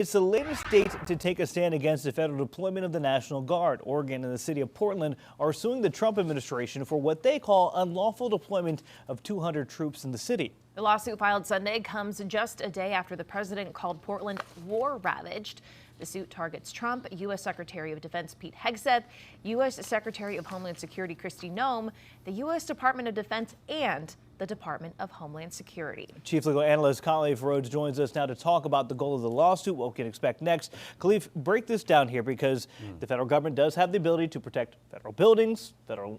It's the latest state to take a stand against the federal deployment of the National Guard. Oregon and the city of Portland are suing the Trump administration for what they call unlawful deployment of 200 troops in the city. The lawsuit filed Sunday comes just a day after the president called Portland war-ravaged. The suit targets Trump, U.S. Secretary of Defense Pete Hegseth, U.S. Secretary of Homeland Security Kristi Noem, the U.S. Department of Defense, and the Department of Homeland Security. Chief Legal Analyst Khalif Rhodes joins us now to talk about the goal of the lawsuit, what we can expect next. Khalif, break this down here, because the federal government does have the ability to protect federal buildings, federal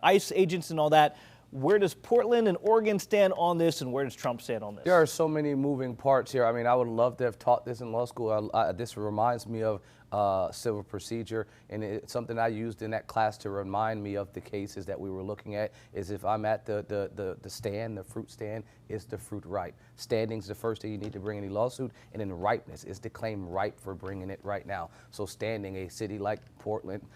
ICE agents and all that. Where does Portland and Oregon stand on this, and where does Trump stand on this? There are so many moving parts here. I mean, I would love to have taught this in law school. This reminds me of civil procedure, and it's something I used in that class to remind me of the cases that we were looking at. Is if I'm at the stand, the fruit stand, is the fruit ripe? Standing's the first thing you need to bring any lawsuit, and then ripeness is the claim ripe for bringing it right now. So standing, a city like Portland,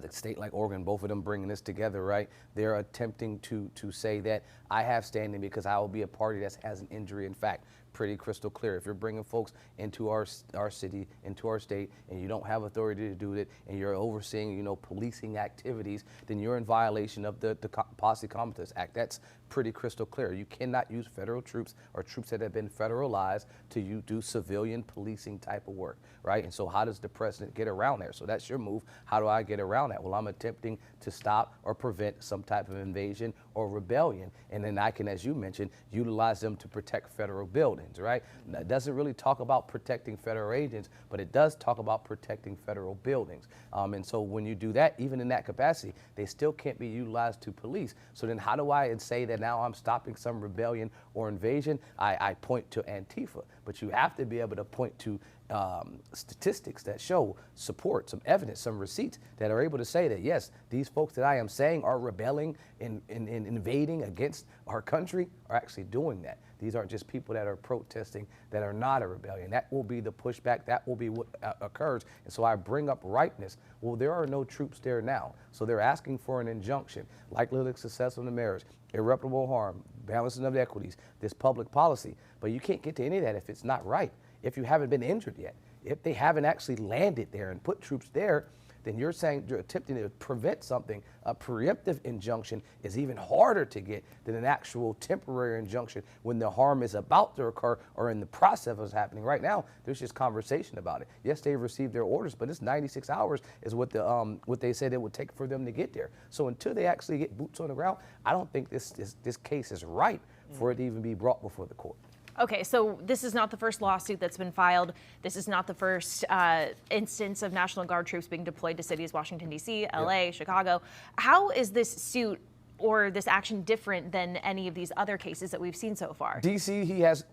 the state like Oregon, both of them bringing this together, right? They're attempting to say that I have standing because I will be a party that has an injury in fact. Pretty crystal clear. If you're bringing folks into our city, into our state, and you don't have authority to do it, and you're overseeing, policing activities, then you're in violation of the Posse Comitatus Act. That's pretty crystal clear. You cannot use federal troops or troops that have been federalized to do civilian policing type of work, right? And so how does the president get around there? So that's your move. How do I get around that? Well, I'm attempting to stop or prevent some type of invasion or rebellion, and then I can, as you mentioned, utilize them to protect federal buildings, right? Now, it doesn't really talk about protecting federal agents, but it does talk about protecting federal buildings. And so when you do that, even in that capacity, they still can't be utilized to police. So then how do I say that now I'm stopping some rebellion or invasion? I point to Antifa, but you have to be able to point to statistics that show support, some evidence, some receipts that are able to say that, yes, these folks that I am saying are rebelling and invading against our country are actually doing that. These aren't just people that are protesting that are not a rebellion. That will be the pushback. That will be what occurs. And so I bring up ripeness. Well, there are no troops there now. So they're asking for an injunction, likelihood of success on the marriage, irreparable harm, balancing of equities, this public policy. But you can't get to any of that if it's not right. If you haven't been injured yet, if they haven't actually landed there and put troops there, then you're saying you're attempting to prevent something. A preemptive injunction is even harder to get than an actual temporary injunction when the harm is about to occur or in the process of happening. Right now, there's just conversation about it. Yes, they've received their orders, but it's 96 hours is what they said it would take for them to get there. So until they actually get boots on the ground, I don't think this case is right for it to even be brought before the court. Okay, so this is not the first lawsuit that's been filed. This is not the first instance of National Guard troops being deployed to cities, Washington, D.C., L.A., Chicago. How is this suit or this action different than any of these other cases that we've seen so far? D.C., he has,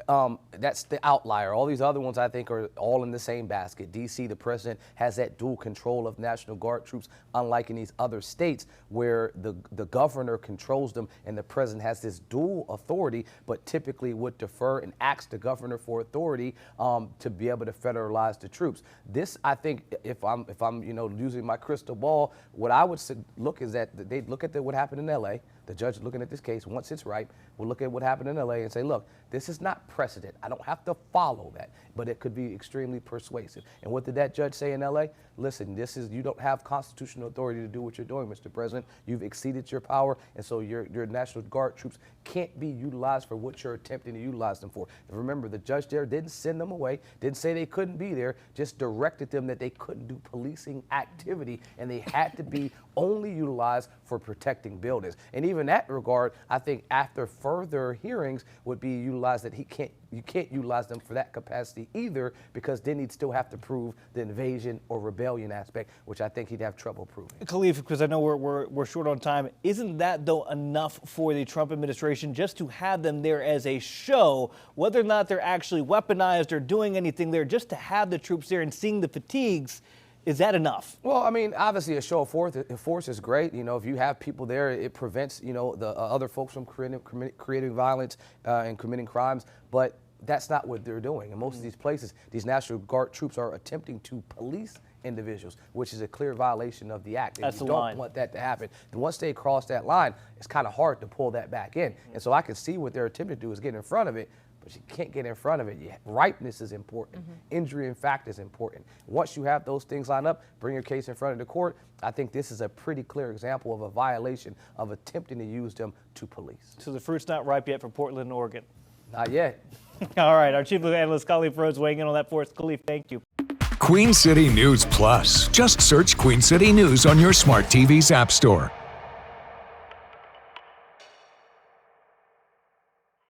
that's the outlier. All these other ones, I think, are all in the same basket. D.C., the president has that dual control of National Guard troops, unlike in these other states where the governor controls them and the president has this dual authority, but typically would defer and ask the governor for authority to be able to federalize the troops. This, I think, if I'm using my crystal ball, what I would look is that they look at what happened in L.A. The judge looking at this case, once it's ripe, will look at what happened in L.A. and say, look, this is not precedent. I don't have to follow that, but it could be extremely persuasive. And what did that judge say in L.A.? Listen, you don't have constitutional authority to do what you're doing, Mr. President. You've exceeded your power, and so your National Guard troops can't be utilized for what you're attempting to utilize them for. And remember, the judge there didn't send them away, didn't say they couldn't be there, just directed them that they couldn't do policing activity, and they had to be only utilized for protecting buildings. And even that regard, I think after further hearings would be utilized that you can't utilize them for that capacity either, because then he'd still have to prove the invasion or rebellion aspect, which I think he'd have trouble proving. Khalif, because I know we're short on time, isn't that though enough for the Trump administration just to have them there as a show, whether or not they're actually weaponized or doing anything there, just to have the troops there and seeing the fatigues? Is that enough? Well, I mean, obviously a show of force is great. If you have people there, it prevents, the other folks from creating violence and committing crimes. But that's not what they're doing. In most of these places, these National Guard troops are attempting to police individuals, which is a clear violation of the act. And you don't want that to happen. And once they cross that line, it's kind of hard to pull that back in. And so I can see what they're attempting to do is get in front of it. but you can't get in front of it. Ripeness is important. Injury in fact is important. Once you have those things lined up, bring your case in front of the court. I think this is a pretty clear example of a violation of attempting to use them to police. So the fruit's not ripe yet for Portland and Oregon. Not yet. All right, our chief legal analyst, Khalif Rhodes, weighing in on that for us. Khalif, thank you. Queen City News Plus. Just search Queen City News on your smart TV's app store.